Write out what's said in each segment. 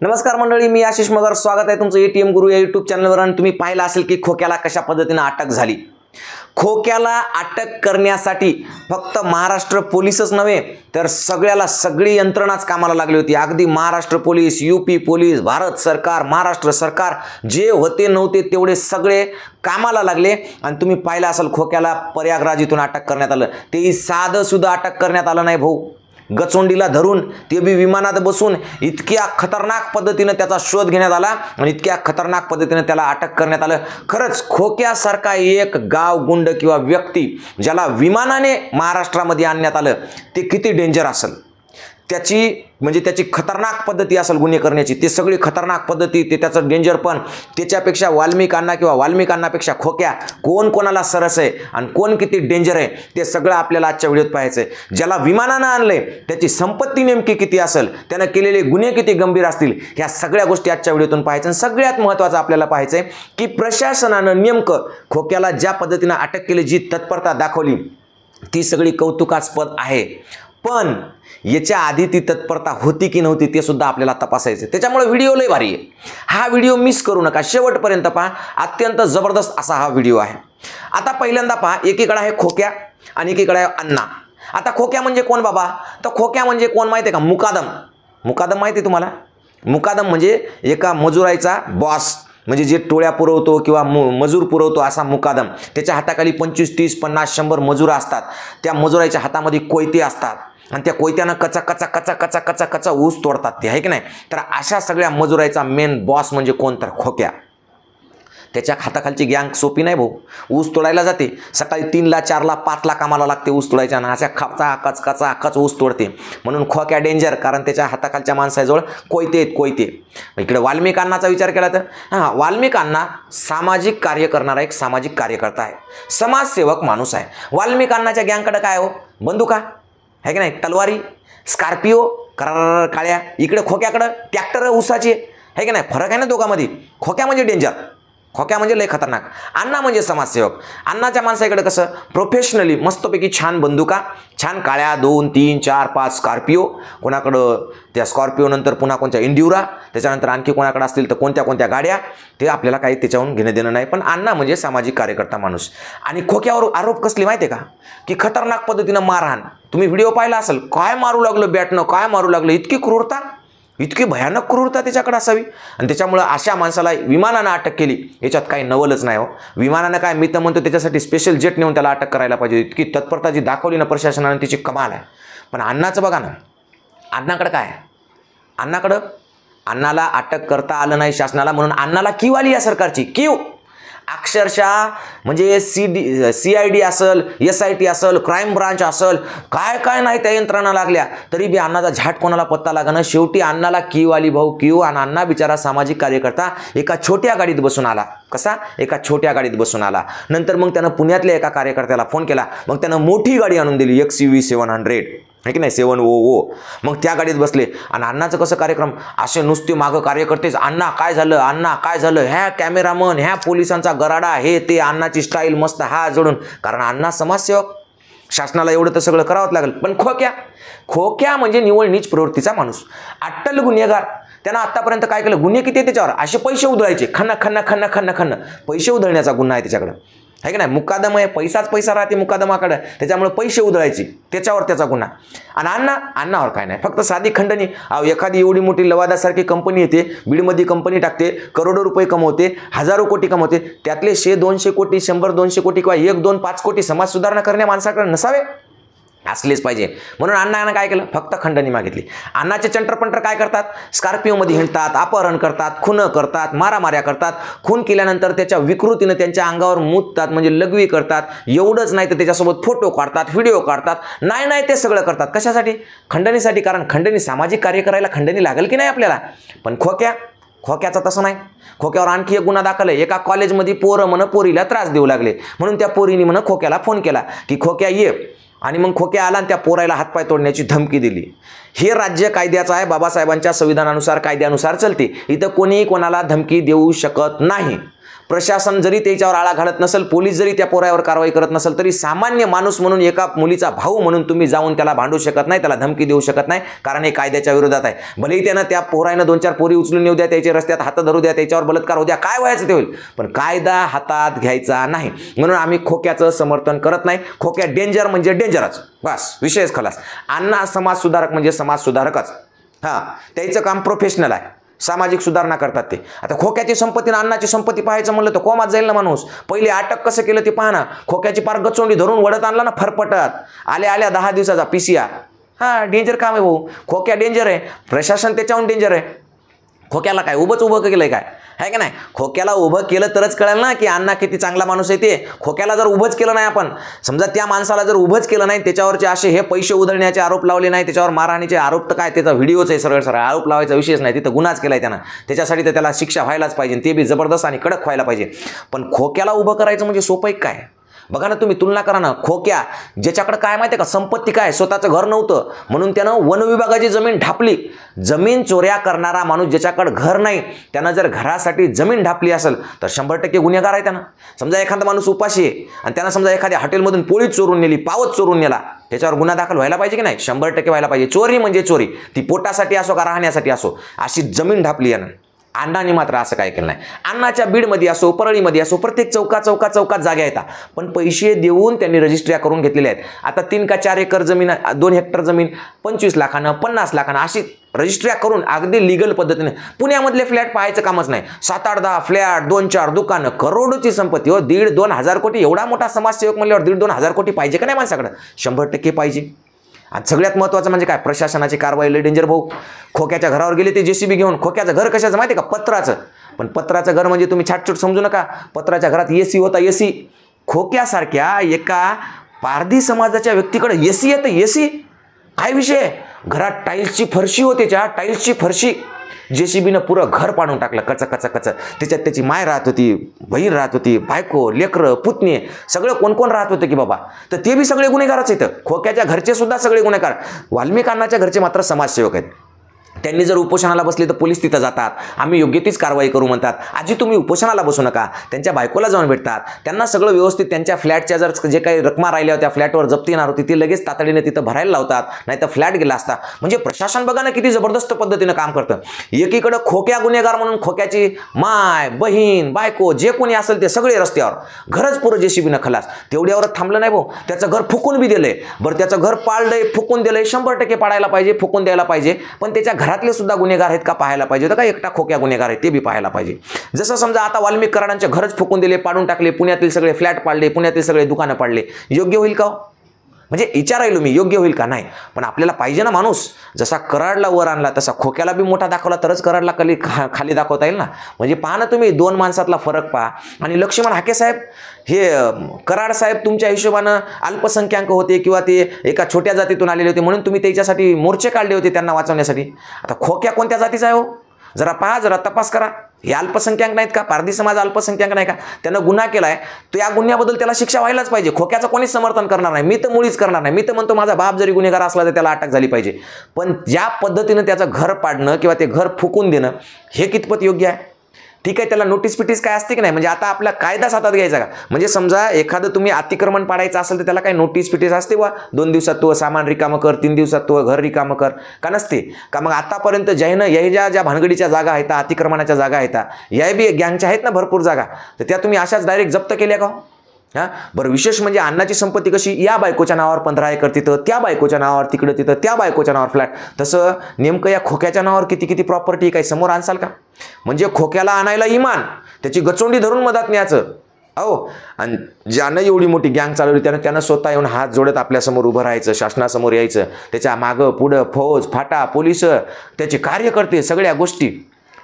नमस्कार मंडळी, मी आशिष मगर. स्वागत आहे तुमचं एटीएम गुरु या यूट्यूब चॅनलवर. आणि तुम्ही पाहिलं असेल की खोक्याला कशा पद्धतीने अटक झाली. खोक्याला अटक करण्यासाठी फक्त महाराष्ट्र पोलीसच नव्हे तर सगळी यंत्रणाच कामाला लागली होती. अगदी Maharashtra police, UP police, Bharat सरकार, महाराष्ट्र सरकार जे होते नव्हते तेवढे सगळे कामाला लागले. आणि तुम्ही पाहिलं असेल खोक्याला प्रयागराज इथून अटक करण्यात आलं. तेही साधं सुद्धा अटक करण्यात आलं नाही भाऊ. गचोंडीला धरून ते बी विमानात बसून इतक्या खतरनाक पद्धतीने त्याचा शोध घेण्यात आला आणि इतक्या खतरनाक पद्धतीने त्याला अटक करण्यात आलं. खरंच खोक्यासारखा एक गाव गुंड किंवा व्यक्ती ज्याला विमानाने महाराष्ट्रामध्ये आणण्यात आलं ते किती डेंजर असेल. त्याची खतरनाक पद्धती असेल गुन्हे करण्याची. ते सगळी खतरनाक पद्धती, ते त्याचं डेंजर पण. त्याच्यापेक्षा वाल्मिकांनापेक्षा खोक्या कोण कोणाला सरस आहे आणि कोण किती डेंजर आहे ते सगळं आपल्याला आजच्या व्हिडिओत पाहायचं आहे. ज्याला विमानानं आणलंय त्याची संपत्ती नेमकी किती असेल, त्यानं केलेले गुन्हे किती गंभीर असतील, ह्या सगळ्या गोष्टी आजच्या व्हिडिओतून पाहायचं. सगळ्यात महत्त्वाचं आपल्याला पाहायचं आहे की प्रशासनानं नेमकं खोक्याला ज्या पद्धतीनं अटक केली, जी तत्परता दाखवली ती सगळी कौतुकास्पद आहे. पण याच्या आधी ती तत्परता होती की नव्हती ते सुद्धा आपल्याला तपासायचं. त्याच्यामुळे व्हिडिओ लय भारी आहे. हा व्हिडिओ मिस करू नका, शेवटपर्यंत पहा. अत्यंत जबरदस्त असा हा व्हिडिओ आहे. आता पहिल्यांदा पहा, एकीकडे आहे खोक्या आणि एकीकडे आहे अण्णा. आता खोक्या म्हणजे कोण बाबा? तर खोक्या म्हणजे कोण माहिती आहे का? मुकादम माहिती आहे तुम्हाला? मुकादम म्हणजे एका मजुराचा बॉस, म्हणजे जे टोळ्या पुरवतो किंवा मजूर पुरवतो असा मुकादम. त्याच्या हाताखाली 25, 30, 50, 100 मजूर असतात. त्या मजुराच्या हातामध्ये कोयते असतात आणि त्या कोयत्यानं कचा ऊस तोडतात ते, आहे की नाही? तर अशा सगळ्या मजुराचा मेन बॉस म्हणजे कोण? तर खोक्या. त्याच्या हाताखालची गँग सोपी नाही भाऊ. ऊस तोडायला जाते सकाळी 3ला, 4ला, 5ला कामाला लागते ऊस तोडायच्या आणि अशा कचा ऊस तोडते. म्हणून खोक्या डेंजर, कारण त्याच्या हाताखालच्या माणसाजवळ कोयते. इकडे वाल्मिकांनाचा विचार केला तर वाल्मिकांना सामाजिक कार्य करणारा एक सामाजिक कार्यकर्ता आहे, समाजसेवक माणूस आहे. वाल्मिकांनाच्या गँगकडे काय हो? बंदुका आहे की नाही, तलवारी, स्कॉर्पिओ काळ्या. इकडे खोक्याकडं ट्रॅक्टर ऊसाची, आहे की नाही? फरक आहे ना दोघांमध्ये. खोक्या म्हणजे डेंजर, खोक्या म्हणजे लय खतरनाक. अण्णा म्हणजे समाजसेवक. अण्णाच्या माणसाकडे कसं प्रोफेशनली मस्तपैकी छान बंदुका, छान काळ्या 2, 3, 4, 5 स्कॉर्पिओ. कोणाकडं त्या स्कॉर्पिओ नंतर पुन्हा कोणत्या इंड्युरा, त्याच्यानंतर आणखी कोणाकडे असतील तर कोणत्या गाड्या, ते आपल्याला काही त्याच्याहून घेणं देणं नाही. पण अण्णा म्हणजे सामाजिक कार्यकर्ता माणूस. आणि खोक्यावर आरोप कसले माहिती आहे का? की खतरनाक पद्धतीनं मारहाण. तुम्ही व्हिडिओ पाहिला असेल, काय मारू लागलं बॅटनं, काय मारू लागलं. इतकी क्रूरता, इतकी भयानक क्रूरता त्याच्याकडे असावी. आणि त्याच्यामुळं अशा माणसाला विमानानं अटक केली, याच्यात काही नवलच नाही हो. विमानानं काय, मी तर म्हणतो त्याच्यासाठी स्पेशल जेट नेऊन त्याला अटक करायला पाहिजे. इतकी तत्परता जी दाखवली ना प्रशासनानं, तिची कमाल आहे. पण अण्णाचं बघा ना, अण्णाकडं काय? अण्णाला अटक करता आलं नाही शासनाला, म्हणून अण्णाला कीव आली या सरकारची. कीव अक्षरशः म्हणजे CID असेल, SIT असेल, क्राईम ब्रांच असेल, काय नाही त्या यंत्रणा लागल्या तरी बी अण्णाचा झाट कोणाला पत्ता लागणं. शेवटी अण्णाला कीव आली भाऊ, कीव. आणि अण्णा बिचारा सामाजिक कार्यकर्ता एका छोट्या गाडीत बसून आला. कसा? एका छोट्या गाडीत बसून आला. नंतर मग त्यानं पुण्यातल्या एका कार्यकर्त्याला फोन केला. मग त्यानं मोठी गाडी आणून दिली, XUV 700, आहे की नाही, 700. मग त्या गाडीत बसले. आणि अण्णाचं कसं कार्यक्रम, असे नुसते मागं कार्यकर्तेच, अण्णा काय झालं, ह्या कॅमेरामन, ह्या पोलिसांचा गराडा, हे ते. अण्णाची स्टाईल मस्त, हात जोडून. कारण अण्णा समाजसेवक, शासनाला एवढं तर सगळं करावंच लागेल. पण खोक्या म्हणजे निव्वळ नीच प्रवृत्तीचा माणूस, अट्टल गुन्हेगार. त्यानं आतापर्यंत काय केलं? गुन्हे किती आहे त्याच्यावर? असे पैसे उधळायचे, खन्न पैसे उधळण्याचा गुन्हा आहे त्याच्याकडं, आहे की नाही? मुकादम आहे, पैसा राहते मुकादमाकडे, त्याच्यामुळे पैसे उधळायचे, त्याच्यावर त्याचा गुन्हा. आणि अण्णावर काय नाही, फक्त साधी खंडणी. एखादी एवढी मोठी लवादासारखी कंपनी येते, बीडमध्ये कंपनी टाकते, करोडो रुपये कमवते, हजारो कोटी कमवते. त्यातले 100-200 कोटी, 100-200 कोटी किंवा 1-2-5 कोटी समाज सुधारणा करण्या माणसाकडे नसावे? असलेच पाहिजे. म्हणून अण्णानं काय केलं? फक्त खंडणी मागितली. अण्णाचे चंटरपंटर काय करतात? स्कॉर्पिओमध्ये हिंडतात, अपहरण करतात, खून करतात, मारामाऱ्या करतात. खून केल्यानंतर त्याच्या विकृतीनं त्यांच्या अंगावर मुततात, म्हणजे लघवी करतात. एवढंच नाही तर त्याच्यासोबत फोटो काढतात, व्हिडिओ काढतात. नाही ते सगळं करतात. कशासाठी? खंडणीसाठी. कारण खंडणी, सामाजिक कार्य करायला खंडणी लागेल की नाही आपल्याला? पण खोक्याचं तसं नाही. खोक्यावर आणखी एक गुन्हा दाखल आहे. एका कॉलेजमध्ये पोरं पोरीला त्रास देऊ लागले, म्हणून त्या पोरीने खोक्याला फोन केला की खोक्या ये. आणि मग खोक्या आला आणि त्या पोरायला हातपाय तोडण्याची धमकी दिली. हे राज्य कायद्याचं आहे, बाबासाहेबांच्या संविधानानुसार, कायद्यानुसार चलते. इथं कोणीही कोणाला धमकी देऊ शकत नाही. प्रशासन जरी त्याच्यावर आळा घालत नसेल, पोलीस जरी त्या पोरावर कारवाई करत नसेल, तरी सामान्य माणूस म्हणून एका मुलीचा भाऊ म्हणून तुम्ही जाऊन त्याला भांडू शकत नाही, त्याला धमकी देऊ शकत नाही, कारण हे कायद्याच्या विरोधात आहे. भलेही त्यानं त्या पोरानं 2-4 पोरी उचलून येऊ द्या, त्याच्या रस्त्यात हात धरू द्या, त्याच्यावर बलात्कार होऊ द्या, काय व्हायचं ते होईल, पण कायदा हातात घ्यायचा नाही. म्हणून आम्ही खोक्याचं समर्थन करत नाही. खोक्या डेंजर म्हणजे डेंजरच, बस विषयच खलास. अण्णा समाज सुधारक म्हणजे समाज सुधारकच. त्याचं काम प्रोफेशनल आहे, सामाजिक सुधारणा करतात ते. आता खोक्याची संपत्ती आणि अण्णाची संपत्ती पाहायचं म्हणलं तर कोमात जाईल ना माणूस. पहिले अटक कसं केलं ते पहा ना. खोक्याची पार गचोंडी धरून वडत आणला ना फरफटत, आल्या 10 दिवसाचा PCR. डेंजर काम आहे भाऊ. खोक्या डेंजर आहे, प्रशासन त्याच्याहून डेंजर आहे. खोक्याला काय उभं केलंय काय, आहे का नाही? खोक्याला उभं केलं तरच कळेल ना की अण्णा किती चांगला माणूस आहे ते. खोक्याला जर उभंच केलं नाही आपण, समजा त्या माणसाला जर उभंच केलं नाही, त्याच्यावरचे असे हे पैसे उधळण्याचे आरोप लावले नाही, त्याच्यावर मारहाणीचे आरोप, तर काय त्याचा व्हिडिओच आहे, सरळ आरोप लावायचा विषयच नाही, तिथं गुन्हाच केलाय त्यानं. त्याच्यासाठी तर त्याला शिक्षा व्हायलाच पाहिजे, ते बी जबरदस्त आणि कडक व्हायला पाहिजे. पण खोक्याला उभं करायचं म्हणजे सोपं आहे काय? बघा ना, तुम्ही तुलना करा ना. खोक्या ज्याच्याकडे काय माहिती आहे का, संपत्ती काय, स्वतःचं घर नव्हतं म्हणून त्यानं वन विभागाची जमीन ढापली. जमीन चोऱ्या करणारा माणूस ज्याच्याकडे घर नाही, त्यानं जर घरासाठी जमीन ढापली असेल तर 100% गुन्हेगार आहे त्यानं. समजा एखादा माणूस उपाशी आहे आणि त्यानं समजा एखाद्या हॉटेलमधून पोळीच चोरून नेली, पावच चोरून नेला, त्याच्यावर गुन्हा दाखल व्हायला पाहिजे की नाही? 100% व्हायला पाहिजे. चोरी म्हणजे चोरी, ती पोटासाठी असो का राहण्यासाठी असो, अशी जमीन ढापली यानं. अण्णांनी मात्र असं काय केलं नाही. अण्णाच्या बीडमध्ये असो, परळीमध्ये असो, प्रत्येक चौकात जागा येतात, पण पैसे देऊन त्यांनी रजिस्ट्र्या करून घेतलेल्या आहेत. आता 3 का 4 एकर जमीन, 2 हेक्टर जमीन 25 लाखानं 50 लाखानं अशी रजिस्ट्र्या करून अगदी लिगल पद्धतीने. पुण्यामधले फ्लॅट पाहायचं कामच नाही. 7-8-10 फ्लॅट, 2-4 दुकानं, करोडोची संपत्ती. 1.5-2 हजार कोटी. एवढा मोठा समाजसेवक म्हणल्यावर 1.5-2 हजार कोटी पाहिजे का नाही माणसाकडे? 100% पाहिजे. आणि सगळ्यात महत्त्वाचं म्हणजे काय, प्रशासनाची कारवाई लय डेंजर भाऊ. खोक्याच्या घरावर गेले ते JCB घेऊन. खोक्याचं घर कशाचं माहिती आहे का? पत्राचं. पण पत्राचं घर म्हणजे तुम्ही छाटछूट समजू नका. पत्राच्या घरात AC होता, AC. खोक्यासारख्या एका पारधी समाजाच्या व्यक्तीकडे AC येतं, AC. काय विषय? घरात टाईल्सची फरशी होती, टाईल्सची फरशी. JCBनं पुरं घर पाडून टाकलं, कच. त्याच्यात त्याची माय राहत होती, बहीण राहत होती, बायको, लेकरं, पुतणी, सगळं कोण राहत होतं की बाबा. तर ते बी सगळे गुन्हेगारच आहेत. खोक्याच्या घरचे सुद्धा सगळे गुन्हेगार. वाल्मिक अण्णाच्या घरचे मात्र समाजसेवक आहेत. त्यांनी जर उपोषणाला बसले तर पोलीस तिथं जातात, आम्ही योग्य तीच कारवाई करू म्हणतात. आजी तुम्ही उपोषणाला बसू नका, त्यांच्या बायकोला जाऊन भेटतात, त्यांना सगळं व्यवस्थित त्यांच्या फ्लॅटच्या जर जे काही रकमा राहिल्या होत्या, फ्लॅटवर जप्ती येणार होती, ती लगेच तातडीने तिथं भरायला लावतात, नाही तर फ्लॅट गेला असता. म्हणजे प्रशासन बघा ना किती जबरदस्त पद्धतीनं काम करतं. एकीकडं खोक्या गुन्हेगार म्हणून खोक्याची माय, बहीण, बायको जे कोणी असेल ते सगळे रस्त्यावर. घरच पुरं JCBनं खलास. तेवढ्यावर थांबलं नाही भाऊ, त्याचं घर फुकून बी दिलंय. बरं, त्याचं घर पाळलंय, फुकून दिलंय, 100% पाडायला पाहिजे, फुकून द्यायला पाहिजे. पण त्याच्या घरातले सुद्धा गुन्हेगार आहेत का पाहायला पाहिजे होतं का? एकटा खोक्या गुन्हेगार आहे ते बी पाहायला पाहिजे. जसं समजा आता वाल्मिक कराडांचे घरच फुकून दिले, पाडून टाकले, पुण्यातील सगळे फ्लॅट पाडले, पुण्यातील सगळे दुकानं पाडले, योग्य होईल का? म्हणजे विचारायलो मी, योग्य होईल का? नाही. पण आपल्याला पाहिजे ना माणूस. जसा कराडला वर आणला तसा खोक्याला बी मोठा दाखवला तरच कराडला खाली दाखवता येईल ना. म्हणजे पहा ना तुम्ही, 2 माणसातला फरक पहा. आणि लक्ष्मण हाके साहेब, हे कराड साहेब तुमच्या हिशोबानं अल्पसंख्याक होते किंवा ते एका छोट्या जातीतून आलेले होते म्हणून तुम्ही त्याच्यासाठी मोर्चे काढले होते त्यांना वाचवण्यासाठी. आता खोक्या कोणत्या जातीचा आहे हो? जरा पहा, जरा तपास करा. हे अल्पसंख्याक नाहीत का? पारधी समाज अल्पसंख्याक नाही का? त्यानं गुन्हा केलाय, तो या गुन्ह्याबद्दल त्याला शिक्षा व्हायलाच पाहिजे. खोक्याचं कोणीच समर्थन करणार नाही. मी तर मुळीच करणार नाही. मी तर म्हणतो माझा बाप जरी गुन्हेगार असला तर त्याला अटक झाली पाहिजे. पण ज्या पद्धतीनं त्याचं घर पाडणं किंवा ते घर फुकून देणं हे कितपत योग्य आहे? ठीक आहे, त्याला नोटीस पिटीस काय असते की नाही? म्हणजे आता आपला कायदाच हातात घ्यायचा का? म्हणजे समजा एखादं तुम्ही अतिक्रमण पाडायचं असेल तर त्याला काही नोटीस पिटीस असते वा? 2 दिवसात तो सामान रिकामं कर, 3 दिवसात तो घर रिकामं कर, का नसते का? मग आतापर्यंत ज्यानं ज्या भानगडीच्या जागा आहेत, अतिक्रमणाच्या जागा आहेत, या बी गँगच्या आहेत ना भरपूर जागा, तर त्या तुम्ही अशाच डायरेक्ट जप्त केल्या का? बरं, विशेष म्हणजे अण्णाची संपत्ती कशी? या बायकोच्या नावावर 15 एकर तिथं, त्या बायकोच्या नावावर तिथं, त्या बायकोच्या नावावर फ्लॅट. तसं नेमकं या खोक्याच्या नावावर किती प्रॉपर्टी काही समोर आणसाल का? म्हणजे खोक्याला आणायला इमान, त्याची गचोंडी धरून मदत न्यायचं. अहो, आणि ज्यानं एवढी मोठी गँग चालवली त्यानं स्वतः येऊन हात जोडत आपल्यासमोर उभं राहायचं, शासनासमोर यायचं, त्याच्या मागं पुढं फौज, फाटा, पोलिस, त्याचे कार्यकर्ते, सगळ्या गोष्टी.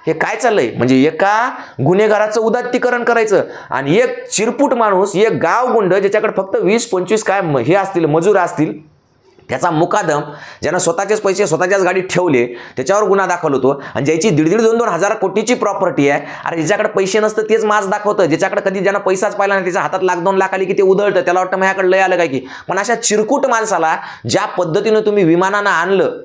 हे काय चाललंय? म्हणजे एका गुन्हेगाराचं उदात्तीकरण करायचं आणि एक चिरपुट माणूस, एक गाव गुंड ज्याच्याकडे फक्त 20-25 काय हे असतील, मजूर असतील, त्याचा मुकादम, ज्यानं स्वतःचेच पैसे स्वतःच्याच गाडीत ठेवले, त्याच्यावर गुन्हा दाखल होतो. आणि ज्याची 1.5-2 हजार कोटीची प्रॉपर्टी आहे, अरे ज्याच्याकडे पैसे नसतं तेच माज दाखवतं. ज्याच्याकडे कधी ज्यानं पैसाच पाहिला नाही, त्याच्या हातात 1-2 लाख आली की ते उधळतं, त्याला वाटतं माझ्याकडे लय आलं काय की. पण अशा चिरकुट माणसाला ज्या पद्धतीनं तुम्ही विमानानं आणलं,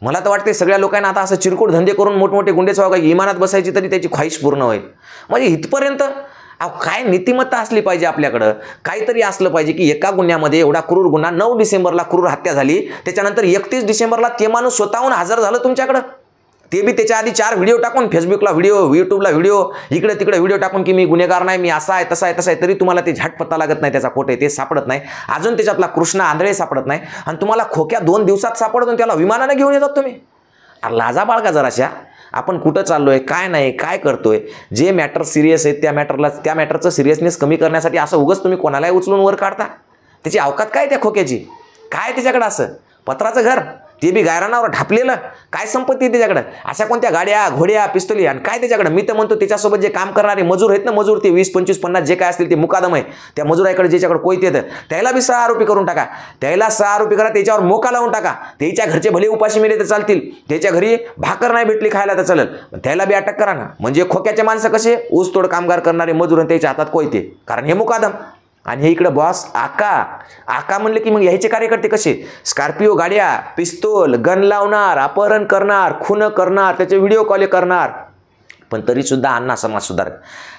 मला तर वाटते सगळ्या लोकांना आता असं चिरकुट धंदे करून मोठमोठे गुंडेच व्हावं का, इमानात बसायची तरी त्याची ख्वाहिश पूर्ण होईल. म्हणजे इथपर्यंत अहो काय नीतिमत्ता असली पाहिजे आपल्याकडं, काहीतरी असलं पाहिजे की एका गुन्ह्यामध्ये एवढा क्रूर गुन्हा, 9 डिसेंबरला क्रूर हत्या झाली, त्याच्यानंतर 31 डिसेंबरला ते माणूस स्वतःहून हजर झालं तुमच्याकडं, ते बी त्याच्या आधी 4 व्हिडिओ टाकून, फेसबुकला व्हिडिओ, यूट्यूबला व्हिडिओ, इकडे तिकडे व्हिडिओ टाकून की मी गुन्हेगार नाही, मी असा आहे तसा आहे तसा आहे, तरी तुम्हाला ते झट पत्ता लागत नाही त्याचा खोट आहे ते सापडत नाही, अजून त्याच्यातला कृष्णा आंधळे सापडत नाही, आणि तुम्हाला खोक्या 2 दिवसात सापडतो, त्याला विमानाने घेऊन येतात तुम्ही. लाजा बाळगा जराशा, आपण कुठं चाललोय, काय नाही, काय करतोय. जे मॅटर सिरियस आहेत त्या मॅटरचं सिरियसनेस कमी करण्यासाठी असं उगाच तुम्ही कोणालाही उचलून वर काढता. त्याची अवकात काय त्या खोक्याची, काय त्याच्याकडं असं पत्राचं घर, ते बी गायरानावर ढापलेलं, काय संपत्ती त्याच्याकडं, अशा कोणत्या गाड्या, घोड्या, पिस्तुली, आणि काय त्याच्याकडं. मी तर म्हणतो त्याच्यासोबत जे काम करणारे मजूर आहेत ना, मजूर ते 20, 25, 50 जे काय असतील ते मुकादम आहे, त्या मजुराकडे ज्याच्याकडे कोयते येतं त्याला बी 6 आरोपी करून टाका, त्याला 6 आरोपी करा, त्याच्यावर मोका लावून टाका. त्याच्या घरचे भले उपाशी मेले तर चालतील, त्याच्या घरी भाकर नाही भेटली खायला तर चालेल, त्याला बी अटक करा ना. म्हणजे खोक्याचे माणसं कसे, ऊसतोड कामगार करणारे मजूर, त्याच्या हातात कोयते, कारण हे मुकादम. आणि हे इकडे बॉस आका म्हणले की मग ह्याचे कार्यकर्ते कसे, स्कॉर्पिओ गाड्या, पिस्तूल, गन लावणार, अपहरण करणार, खून करणार, त्याचे व्हिडिओ कॉल करणार. पण तरी सुद्धा अण्णा समाज सुधारक,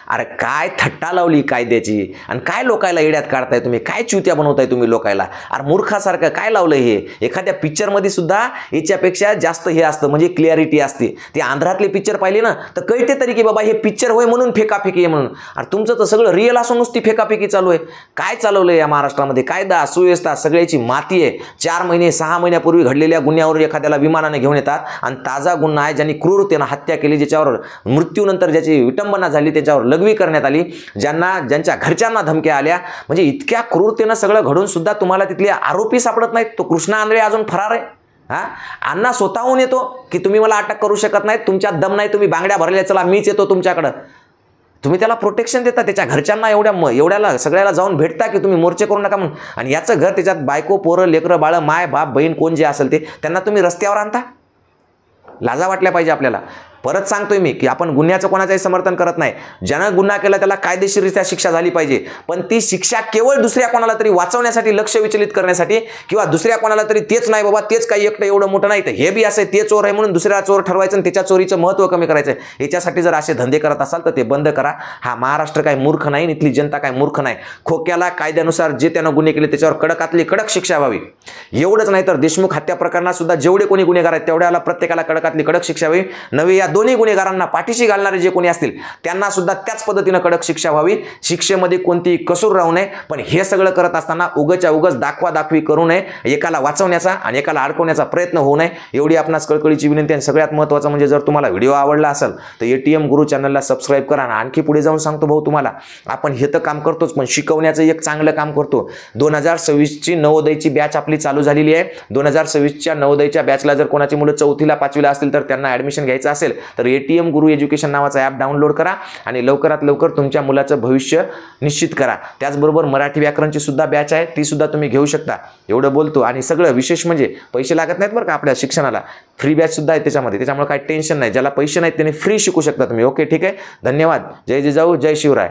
अरे काय थट्टा लावली कायद्याची, आणि काय लोकायला येड्यात काढताय तुम्ही, काय चिवत्या बनवताय तुम्ही लोकायला. अरे मूर्खासारखं काय लावलं हे. एखाद्या पिक्चरमध्ये सुद्धा याच्यापेक्षा जास्त हे असतं, म्हणजे क्लिअरिटी असते. ते आंध्रातले पिक्चर पाहिले ना तर कळते तरी की बाबा हे पिक्चर होय म्हणून फेकाफेकी आहे म्हणून. अरे तुमचं तर सगळं रिअल असून नुसती फेकाफेकी चालू आहे. काय चालवलं या महाराष्ट्रामध्ये, कायदा सुव्यवस्था सगळ्याची माती आहे. 4 महिने 6 महिन्यापूर्वी घडलेल्या गुन्ह्यावर एखाद्याला विमानाने घेऊन येतात, आणि ताजा गुन्हा आहे, ज्यांनी क्रूरतेनं हत्या केली, ज्याच्यावर मृत्यूनंतर ज्याची विटंबना झाली, त्याच्यावर लघवी करण्यात आली, ज्यांच्या घरच्यांना धमक्या आल्या, म्हणजे इतक्या क्रूरतेनं सगळं घडून सुद्धा तुम्हाला तिथले आरोपी सापडत नाहीत. तो कृष्णा आंधळे अजून फरार आहे. अण्णा स्वतःहून येतो की तुम्ही मला अटक करू शकत नाही, तुमच्यात दम नाही, तुम्ही बांगड्या भरल्या, चला मीच येतो तुमच्याकडं. तुम्ही त्याला प्रोटेक्शन देता, त्याच्या घरच्यांना एवढ्याला सगळ्याला जाऊन भेटता की तुम्ही मोर्चे करू नका म्हणून, आणि याचं घर, त्याच्यात बायको, पोरं, लेकरं, बाळ, माय, बाप, बहीण कोण जे असेल ते, त्यांना तुम्ही रस्त्यावर आणता. लाजा वाटल्या पाहिजे आपल्याला. परत सांगतोय मी की आपण गुन्ह्याचं कोणाचंही समर्थन करत नाही. ज्यानं गुन्हा केला त्याला कायदेशीररित्या शिक्षा झाली पाहिजे, पण ती शिक्षा केवळ दुसऱ्या कोणाला तरी वाचवण्यासाठी, लक्ष विचलित करण्यासाठी, किंवा दुसऱ्या कोणाला तरी तेच नाही बाबा, तेच काही एकटं एवढं मोठं नाही, तर हे बी असं ते चोर आहे म्हणून दुसऱ्या चोर ठरवायचं आणि त्याच्या चोरीचं महत्त्व कमी करायचं. याच्यासाठी जर असे धंदे करत असाल तर ते बंद करा. हा महाराष्ट्र काय मूर्ख नाही, इथली जनता काय मूर्ख नाही. खोक्याला कायद्यानुसार जे त्यानं गुन्हे केले त्याच्यावर कडकातली कडक शिक्षा व्हावी. एवढंच नाही तर देशमुख हत्या प्रकरणात सुद्धा जेवढे कोणी गुन्हेगार आहेत तेवढ्याला प्रत्येकाला कडकातली कडक शिक्षा व्हावी. नवे या दोन्ही गुन्हेगारांना पाठीशी घालणारे जे कोणी असतील त्यांना सुद्धा त्याच पद्धतीने कडक शिक्षा व्हावी. शिक्षेमध्ये कोणती कसूर राहू नये. पण हे सगळं करत असताना उगाच दाखवादाखवी करू नये. एकाला वाचवण्याचा आणि एकाला अडकवण्याचा प्रयत्न होऊ नये, एवढी आपणास कळकळीची विनंती. आणि सगळ्यात महत्त्वाचं म्हणजे जर तुम्हाला व्हिडिओ आवडला असेल तर एटीएम गुरु चॅनलला सबस्क्राईब करा. आणि आणखी पुढे जाऊन सांगतो भाऊ तुम्हाला, आपण हे तर काम करतोच पण शिकवण्याचं एक चांगलं काम करतो. 2026ची नवोदयची बॅच आपली चालू झालेली आहे. 2026च्या नवोदयच्या बॅचला जर कोणाची मुलं 4थीला 5वीला असतील तर त्यांना ॲडमिशन घ्यायचं असेल तर एटीएम गुरु एज्युकेशन नावाचा ॲप डाउनलोड करा आणि लवकरात लवकर तुमच्या मुलाचं भविष्य निश्चित करा. त्याचबरोबर मराठी व्याकरणची सुद्धा बॅच आहे, ती सुद्धा तुम्ही घेऊ शकता. एवढं बोलतो. आणि सगळं विशेष म्हणजे पैसे लागत नाहीत बरं का आपल्या शिक्षणाला. फ्री बॅच सुद्धा आहे त्याच्यामध्ये, त्याच्यामुळे काही टेन्शन नाही. ज्याला पैसे नाहीत त्यांनी फ्री शिकू शकता तुम्ही. ओके, ठीक आहे, धन्यवाद. जय जिजाऊ, जय शिवराय.